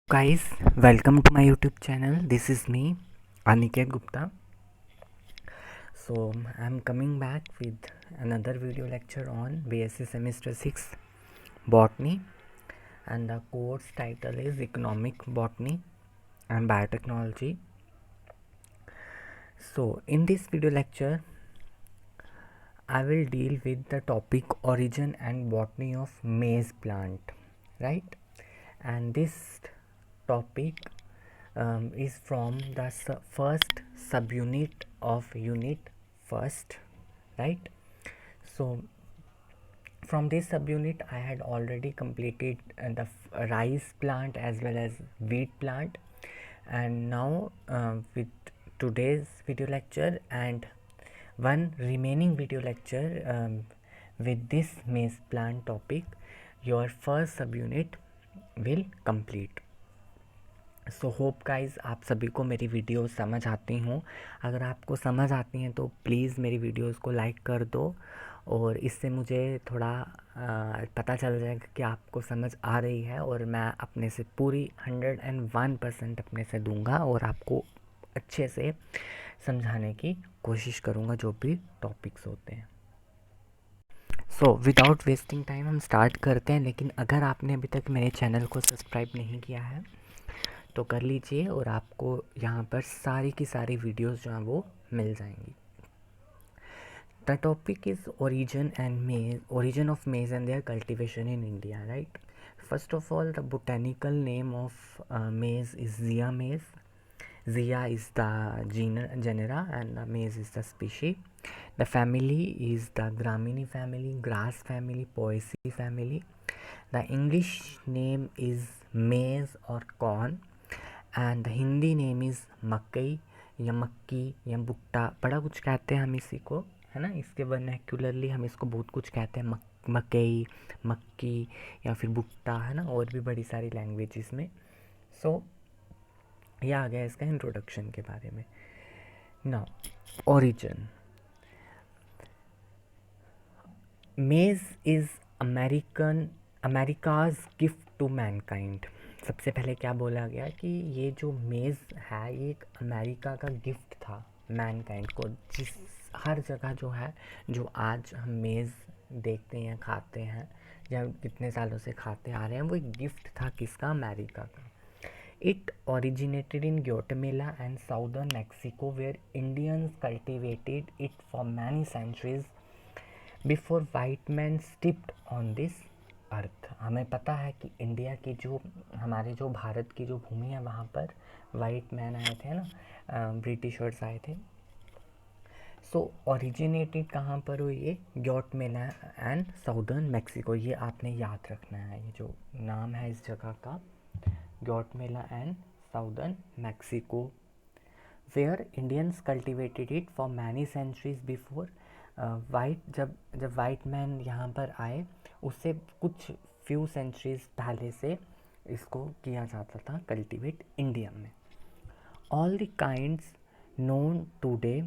Guys, welcome to my YouTube channel. This is me, Aniket Gupta. So I'm coming back with another video lecture on BSc Semester 6 Botany, and the course title is Economic Botany and Biotechnology. So in this video lecture, I will deal with the topic origin and botany of maize plant, right? And this topic is from the first subunit of unit first, right? So from this subunit I had already completed the rice plant as well as wheat plant, and now with today's video lecture and one remaining video lecture with this maize plant topic, your first subunit will complete. So hope guys आप सभी को मेरी videos समझ आती हूँ. अगर आपको समझ आती हैं तो प्लीज़ मेरी वीडियोस को लाइक कर दो, और इससे मुझे थोड़ा पता चल जाएगा कि आपको समझ आ रही है, और मैं अपने से पूरी 101% अपने से दूंगा और आपको अच्छे से समझाने की कोशिश करूँगा जो भी टॉपिक्स होते हैं. सो विदाउट वेस्टिंग टाइम हम स्टार्ट करते हैं. लेकिन अगर आपने अभी तक मेरे चैनल को सब्सक्राइब नहीं किया है तो कर लीजिए, और आपको यहाँ पर सारी की सारी वीडियोस जो हैं वो मिल जाएंगी. The topic is origin of maize and their cultivation in India, right? First of all, the botanical name of maize is Zea maize. Zea is the genera and the maize is the species. The family is the Gramini family, grass family, Poaceae family. The English name is maize or corn, and the Hindi name is मकई या मक्की या भुट्टा, बड़ा कुछ कहते हैं हम इसी को, है ना. इसके वर्नैक्युलरली हम इसको बहुत कुछ कहते हैं, मकई, मक्की या फिर भुट्टा, है ना. और भी बड़ी सारी लैंग्वेजेस में. सो ये आ गया इसका इंट्रोडक्शन के बारे में. Now origin. Maize is America's gift to mankind. सबसे पहले क्या बोला गया कि ये जो मेज़ है ये एक अमेरिका का गिफ्ट था मैनकाइंड को. जिस हर जगह जो है, जो आज हम मेज़ देखते हैं, खाते हैं, या कितने सालों से खाते आ रहे हैं, वो एक गिफ्ट था किसका? अमेरिका का. It originated in Guatemala and southern Mexico where Indians cultivated it for many centuries before white man stepped on this earth. हमें पता है कि इंडिया की जो हमारे जो भारत की जो भूमि है वहाँ पर वाइट मैन आए थे ना, ब्रिटिशर्स आए थे. सो ओरिजिनेटेड कहाँ पर हुई ये? Guatemala and southern Mexico. ये आपने याद रखना है, ये जो नाम है इस जगह का, Guatemala and southern Mexico, where Indians cultivated it for many centuries before जब वाइट मैन यहाँ पर आए उससे कुछ फ्यू सेंचुरीज पहले से इसको किया जाता था कल्टीवेट इंडिया में. All the kinds known today,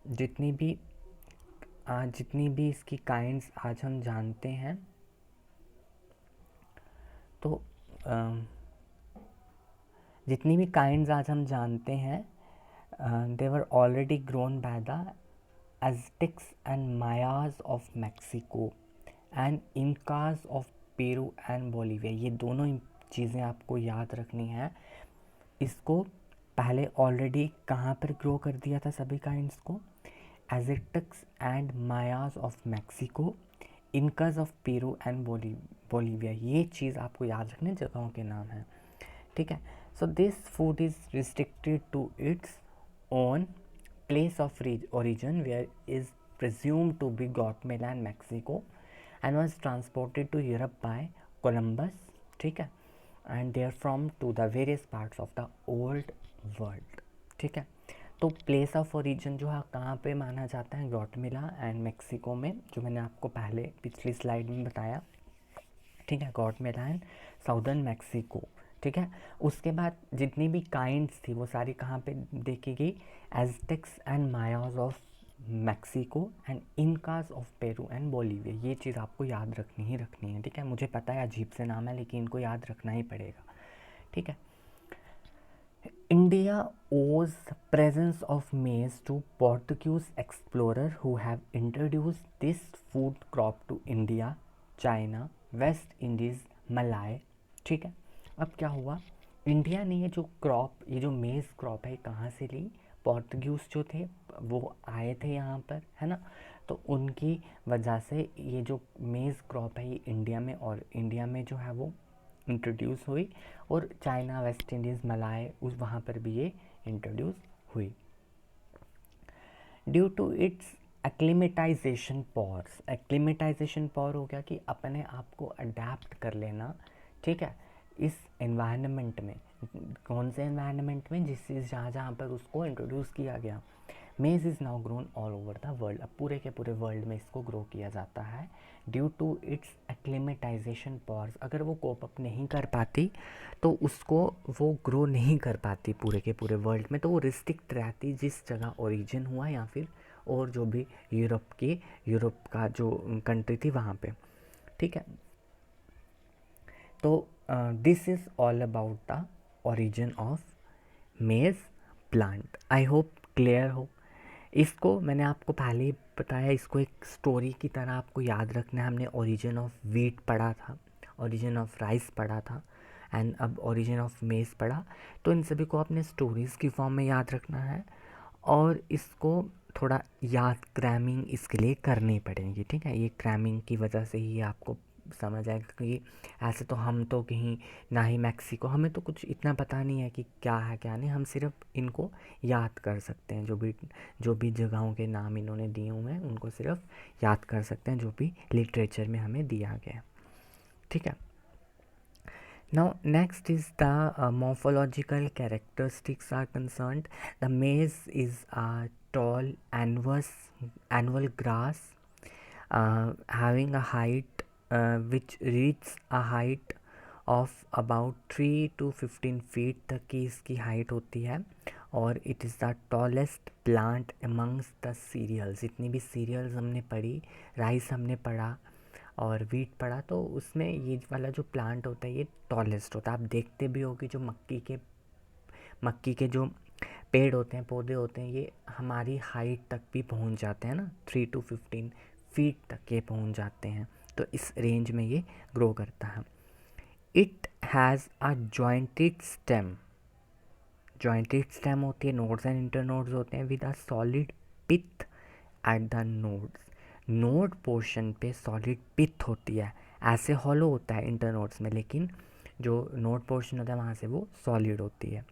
जितनी भी इसकी काइंड्स आज हम जानते हैं, तो जितनी भी काइंड्स आज हम जानते हैं, they were already grown by the Aztecs and Mayas of Mexico and Incas of Peru and Bolivia. ये दोनों चीज़ें आपको याद रखनी है. इसको पहले ऑलरेडी कहाँ पर ग्रो कर दिया था सभी काइंड्स को? Aztecs and Mayas of Mexico, Incas of Peru and Bolivia. ये चीज़ आपको याद रखनी, जगहों के नाम हैं, ठीक है. So this food is restricted to its own place of origin, where is presumed to be Guatemala and Mexico, and was transported to Europe by Columbus, ठीक है, and therefrom to the various parts of the old world, ठीक है. तो place of origin जो है कहाँ पे माना जाता है? ग्वाटेमाला एंड मैक्सिको में, जो मैंने आपको पहले पिछली स्लाइड में बताया, ठीक है. ग्वाटेमाला एंड साउदर्न मैक्सिको, ठीक है. उसके बाद जितनी भी काइंड्स थी वो सारी कहाँ पे देखी गई? Aztecs and Mayas of Mexico and Incas of Peru and Bolivia. ये चीज़ आपको याद रखनी ही रखनी है, ठीक है. मुझे पता है अजीब से नाम है लेकिन इनको याद रखना ही पड़ेगा, ठीक है. India owes presence of maize to Portuguese explorer who have introduced this food crop to India, China, West Indies, Malay. ठीक है, अब क्या हुआ, इंडिया ने ये जो क्रॉप, ये जो मेज़ क्रॉप है, कहाँ से ली, पोर्तुगीज़ जो थे वो आए थे यहाँ पर, है ना, तो उनकी वजह से ये जो मेज़ क्रॉप है ये इंडिया में, और इंडिया में जो है वो इंट्रोड्यूस हुई, और चाइना, वेस्ट इंडीज़, मलाय, उस वहाँ पर भी ये इंट्रोड्यूस हुई। Due to its acclimatization powers, acclimatization power हो गया कि अपने आप को अडेप्ट कर लेना, ठीक है, इस एनवायरनमेंट में, कौन से एनवायरनमेंट में, जिस चीज़ जहाँ जहाँ पर उसको इंट्रोड्यूस किया गया। मेज़ is now grown all over the world, अब पूरे के पूरे वर्ल्ड में इसको ग्रो किया जाता है। Due to its acclimatization pores, अगर वो कोप अप नहीं कर पाती तो उसको वो ग्रो नहीं कर पाती पूरे के पूरे वर्ल्ड में, तो वो रिस्ट्रिक्ट रहती जिस जगह ओरिजिन हुआ, या फिर और जो भी यूरोप का जो कंट्री थी वहाँ पे, ठीक है। तो this is all about the origin of मेज़ प्लांट। आई होप क्लियर हो। इसको मैंने आपको पहले ही बताया, इसको एक स्टोरी की तरह आपको याद रखना है। हमने ओरिजिन ऑफ वीट पढ़ा था, ओरिजिन ऑफ राइस पढ़ा था, एंड अब ओरिजिन ऑफ मेज़ पढ़ा, तो इन सभी को अपने स्टोरीज़ की फॉर्म में याद रखना है, और इसको थोड़ा याद क्रैमिंग इसके लिए करनी पड़ेगी, ठीक है। ये क्रैमिंग की वजह से ही आपको समझ आएगा, क्योंकि ऐसे तो हम तो कहीं ना ही मैक्सिको, हमें तो कुछ इतना पता नहीं है कि क्या है क्या नहीं, हम सिर्फ इनको याद कर सकते हैं, जो भी जगहों के नाम इन्होंने दिए हुए हैं उनको सिर्फ याद कर सकते हैं, जो भी लिटरेचर में हमें दिया गया है, ठीक है। Now next is the morphological characteristics are concerned. The maize is a tall annual grass having a height which reaches a height of about 3 to 15 feet तक की इसकी हाइट होती है, और it is the tallest plant amongst the cereals. जितनी भी serials हमने पढ़ी, राइस हमने पढ़ा और वीट पढ़ा, तो उसमें ये वाला जो प्लांट होता है ये टॉलेस्ट होता है। आप देखते भी हो कि जो मक्की के जो पेड़ होते हैं, पौधे होते हैं, ये हमारी हाइट तक भी पहुंच जाते हैं ना, 3 to 15 फीट तक ये पहुंच जाते हैं, तो इस रेंज में ये ग्रो करता है। It has a jointed stem, jointed stem होती है, नोड्स एंड इंटरनोड्स होते हैं, with a solid pith at the nodes. Node portion पे सॉलिड पिथ होती है, ऐसे हॉलो होता है इंटरनोड्स में, लेकिन जो नोड पोर्शन होता है वहाँ से वो सॉलिड होती है।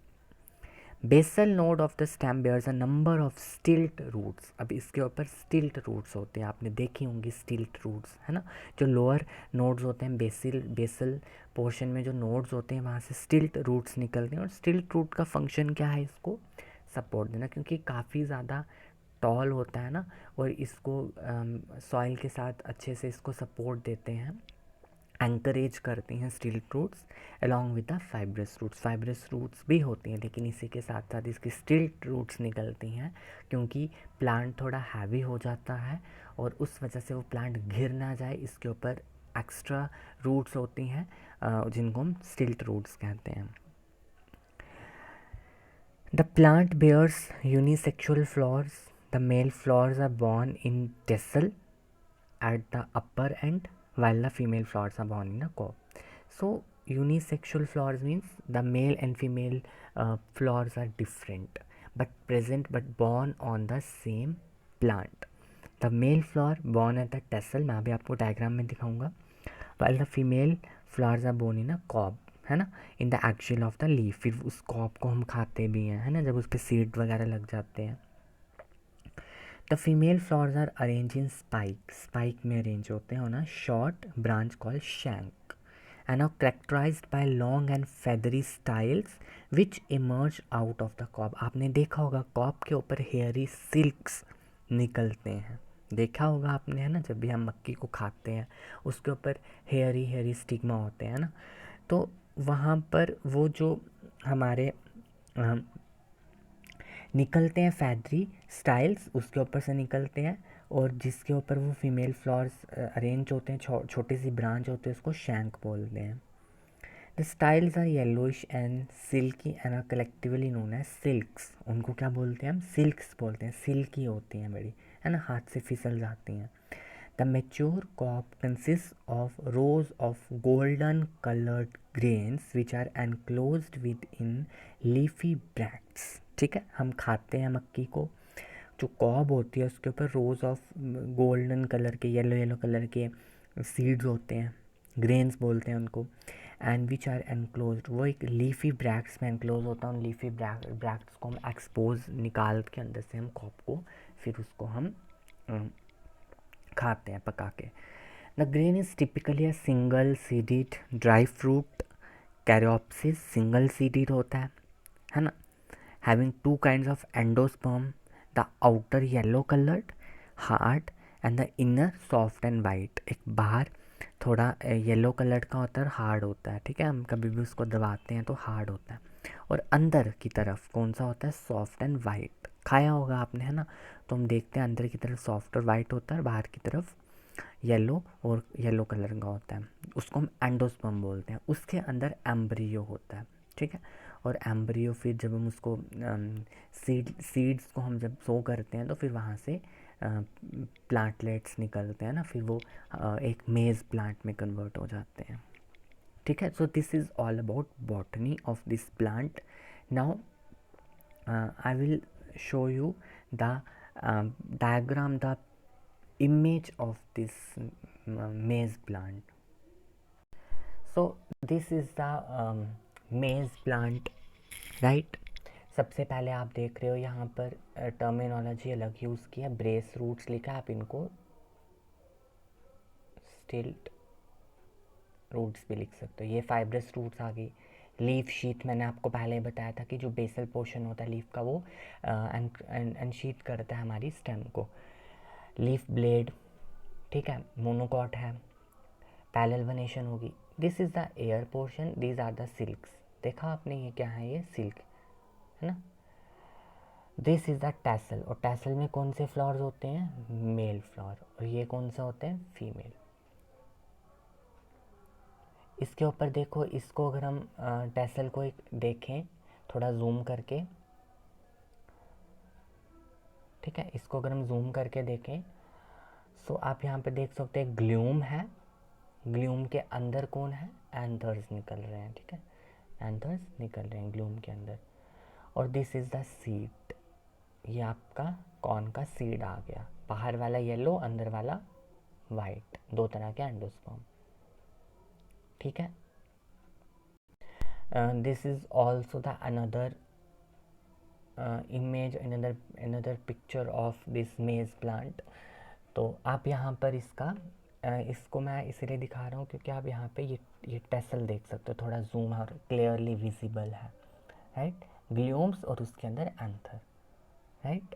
Basal node of the stem bears a number of stilt roots. अब इसके ऊपर स्टिल्ट रूट्स होते हैं, आपने देखी होंगी स्टिल्ट रूट्स, है ना। जो लोअर नोड्स होते हैं, बेसल पोर्शन में जो नोड्स होते हैं वहाँ से स्टिल्ट रूट्स निकलते हैं, और स्टिल्ट रूट का फंक्शन क्या है, इसको सपोर्ट देना, क्योंकि काफ़ी ज़्यादा टॉल होता है ना, और इसको सॉइल के साथ अच्छे से इसको सपोर्ट देते हैं, एंकरेज करती हैं stilt roots along with the fibrous roots. Fibrous roots भी होती हैं, लेकिन इसी के साथ साथ इसकी स्टिल्ट रूट्स निकलती हैं, क्योंकि प्लांट थोड़ा हैवी हो जाता है, और उस वजह से वो प्लांट घिर ना जाए, इसके ऊपर एक्स्ट्रा रूट्स होती हैं जिनको हम स्टिल्ट रूट्स कहते हैं। The plant bears unisexual flowers. The male flowers are born in tassel at the upper end, while the female flowers are born in a cope. So unisexual flowers means the male and female flowers are different but present but born on the same plant. The male flower born at the tassel, मैं अभी आपको diagram में दिखाऊंगा, while the female flowers are born in a cob, है ना, in the axial of the leaf. फिर उस corp को हम खाते भी हैं, है ना, जब उस पर सीड वगैरह लग जाते हैं। The female flowers are arrange in spike में अरेंज होते हैं on a short branch called shank, and are characterized by long and feathery styles which emerge out of the cob. आपने देखा होगा कॉब के ऊपर हेयरी सिल्क्स निकलते हैं, देखा होगा आपने, है ना, जब भी हम मक्की को खाते हैं उसके ऊपर हेयरी स्टिग्मा होते हैं ना, तो वहाँ पर वो जो हमारे निकलते हैं फैदरी स्टाइल्स, उसके ऊपर से निकलते हैं, और जिसके ऊपर वो फीमेल फ्लावर्स अरेंज होते हैं, छोटी सी ब्रांच होती है, उसको शैंक बोलते हैं। The styles are yellowish and silky and are collectively known as silks. उनको क्या बोलते हैं हम? सिल्क्स बोलते हैं। सिल्की होती हैं बड़ी, है ना, हाथ से फिसल जाती हैं। The mature cob consist of rows of golden coloured grains which are enclosed within leafy bracts. ठीक है, हम खाते हैं मक्की को, जो कॉब होती है उसके ऊपर रोज ऑफ गोल्डन कलर के, येलो येलो कलर के सीड्स होते हैं, ग्रेन्स बोलते हैं उनको। एंड विच आर एनक्लोज, वो एक लीफी ब्रैक्ट्स में एनक्लोज होता है। उन लीफी ब्रैक्ट्स को हम एक्सपोज निकाल के अंदर से हम कॉप को, फिर उसको हम खाते हैं पका के। The grain is typically a single seeded dry fruit caryopsis. Single seeded होता है ना, having two kinds of endosperm, the outer yellow coloured hard and the inner soft and white. एक बाहर थोड़ा येलो कलर का होता है, हार्ड होता है। ठीक है, हम कभी भी उसको दबाते हैं तो हार्ड होता है। और अंदर की तरफ कौन सा होता है? Soft and white. खाया होगा आपने, है ना, तो हम देखते हैं अंदर की तरफ सॉफ्ट और वाइट होता है, बाहर की तरफ येलो और येलो कलर का होता है। उसको हम एंडोस्पर्म बोलते हैं। उसके अंदर एम्ब्रियो होता है। ठीक है, और एम्ब्रियो फिर जब हम उसको सीड्स को हम जब सो करते हैं तो फिर वहाँ से प्लांटलेट्स निकलते हैं ना, फिर वो एक मेज़ प्लांट में कन्वर्ट हो जाते हैं। ठीक है, so this is all about botany of this plant. Now I will show you the diagram, the image of this maize plant. So this is the maize plant, right? सबसे पहले आप देख रहे हो यहाँ पर टर्मिनोलॉजी अलग यूज़ की है, ब्रेस रूट्स लिखा है, आप इनको स्टिल्ट रूट्स भी लिख सकते हो। ये फाइब्रस रूट्स आ गई। लीफ शीथ मैंने आपको पहले ही बताया था कि जो बेसल पोर्शन होता है लीफ का वो अनशीथ करता है हमारी स्टेम को। लीफ ब्लेड, ठीक है, मोनोकॉट है, पैरेलल वेनेशन होगी। This is the air portion, these are the silks. देखा आपने, ये क्या है? ये सिल्क है ना। दिस इज़ द टैसल, और टैसल में कौन से फ्लावर्स होते हैं? Male flower. और ये कौन से होते हैं? फीमेल। इसके ऊपर देखो, इसको अगर हम टैसल को एक देखें थोड़ा जूम करके, ठीक है, इसको अगर हम जूम करके देखें सो आप यहाँ पे देख सकते हैं ग्लूम है, ग्लूम के अंदर कौन है? एंथर्स निकल रहे हैं। ठीक है, एंथर्स निकल रहे हैं ग्लूम के अंदर। और दिस इज़ द सीड, ये आपका कॉर्न का सीड आ गया। बाहर वाला येलो, अंदर वाला वाइट, दो तरह के एंडोस्पर्म। ठीक है, this is also the another image, another picture of this मेज प्लांट। तो आप यहाँ पर इसका इसको मैं इसलिए दिखा रहा हूँ क्योंकि आप यहाँ पे ये टेसल देख सकते हो, थोड़ा जूम और क्लियरली विजिबल है, राइट। ग्लूम्स और उसके अंदर एंथर, राइट।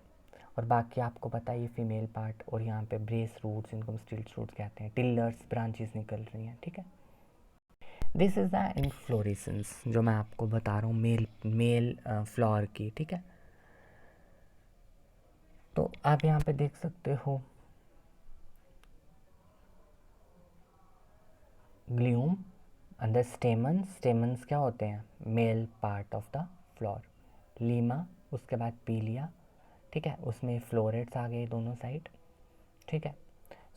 और बाकी आपको पता है ये फीमेल पार्ट, और यहाँ पे ब्रेस रूट्स, इनको स्टिल्ट रूट्स कहते हैं, टिल्लर्स ब्रांचेस निकल रही हैं। ठीक है, दिस इज़ द इन्फ्लोरेसेंस जो मैं आपको बता रहा हूँ मेल फ्लावर की। ठीक है, तो आप यहाँ पे देख सकते हो ग्लूम, अंदर स्टेमन्स क्या होते हैं? Male part of the flower. Lima, उसके बाद पीलिया, ठीक है, उसमें फ्लोरेट्स आ गए दोनों साइड। ठीक है,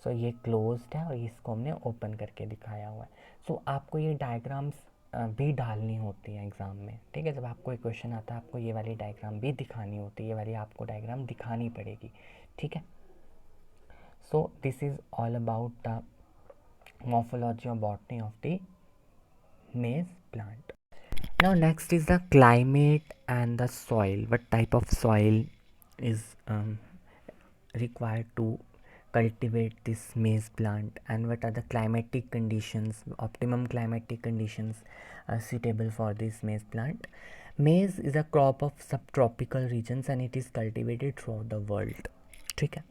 सो ये क्लोज्ड है और इसको हमने ओपन करके दिखाया हुआ है। सो आपको ये डायग्राम्स भी डालनी होती है एग्ज़ाम में। ठीक है, जब आपको एक क्वेश्चन आता है आपको ये वाली डायग्राम भी दिखानी होती है, ये वाली आपको डायग्राम दिखानी पड़ेगी। ठीक है, so this is all about the morphology or botany of the maize plant. Now next is the climate and the soil. What type of soil is required to cultivate this maize plant, and what are the climatic conditions, optimum climatic conditions suitable for this maize plant. Maize is a crop of subtropical regions and it is cultivated throughout the world. ठीक है,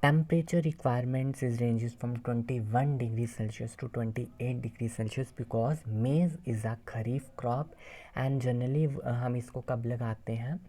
temperature requirements is ranges from 21 degrees Celsius to 28 degrees Celsius because maize is a kharif crop and generally हम इसको कब लगाते हैं?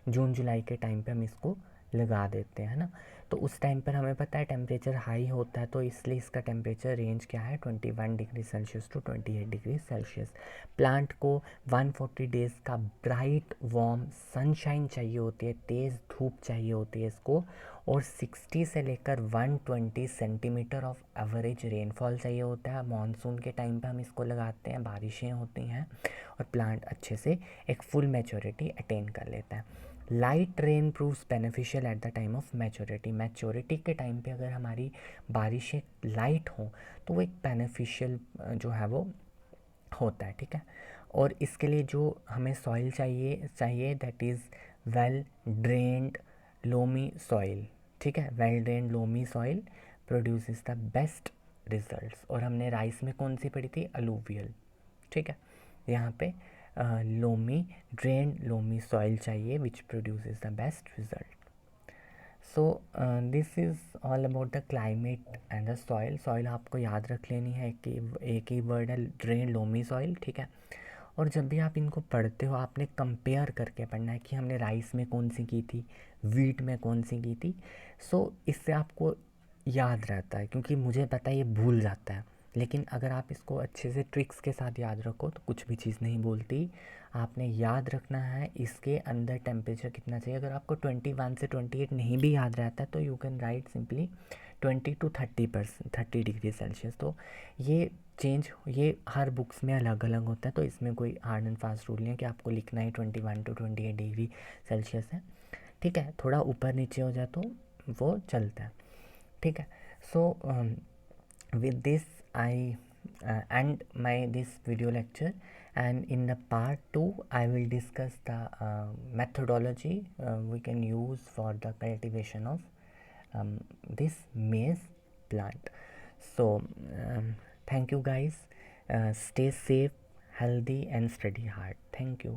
जून जुलाई के time पे हम इसको लगा देते हैं ना। तो उस टाइम पर हमें पता है टेम्परेचर हाई होता है, तो इसलिए इसका टेम्परेचर रेंज क्या है 21 degree Celsius to 28 degree Celsius. Plant को 140 डेज़ का ब्राइट वार्म सनशाइन चाहिए होती है, तेज़ धूप चाहिए होती है इसको, और 60 से लेकर 120 सेंटीमीटर ऑफ एवरेज रेनफॉल चाहिए होता है। मानसून के टाइम पे हम इसको लगाते हैं, बारिशें होती हैं और प्लांट अच्छे से एक फुल मैच्योरिटी अटेन कर लेता है। Light rain proves beneficial at the time of maturity. Maturity के टाइम पे अगर हमारी बारिशें लाइट हों तो वो एक बेनिफिशियल जो है वो होता है, ठीक है। और इसके लिए जो हमें सॉइल चाहिए that is well drained loamy soil, ठीक है। Well drained loamy soil produces the best results. और हमने राइस में कौन सी पढ़ी थी, अलूवियल, ठीक है। यहाँ पे लोमी ड्रेन्ड लोमी सॉइल चाहिए which produces the best result. So this is all about the climate and the soil. Soil आपको याद रख लेनी है, एक ही वर्ड है, ड्रेन लोमी सॉइल, ठीक है। और जब भी आप इनको पढ़ते हो आपने कंपेयर करके पढ़ना है कि हमने राइस में कौन सी की थी, वीट में कौन सी की थी। सो इससे आपको याद रहता है, क्योंकि मुझे पता है ये भूल जाता है, लेकिन अगर आप इसको अच्छे से ट्रिक्स के साथ याद रखो तो कुछ भी चीज़ नहीं भूलती। आपने याद रखना है इसके अंदर टेम्परेचर कितना चाहिए। अगर आपको 21 से 28 नहीं भी याद रहता है तो you can write simply 20 to 30 degree Celsius. तो ये हर बुक्स में अलग अलग होता है, तो इसमें कोई हार्ड एंड फास्ट रूल नहीं है कि आपको लिखना ही 21 to 28 डिग्री सेल्सियस है, ठीक है। थोड़ा ऊपर नीचे हो जाए तो वो चलता है, ठीक है। सो with this I end my this video lecture, and in the part 2 I will discuss the methodology we can use for the cultivation of this maize plant. So thank you guys, stay safe, healthy and study hard. Thank you.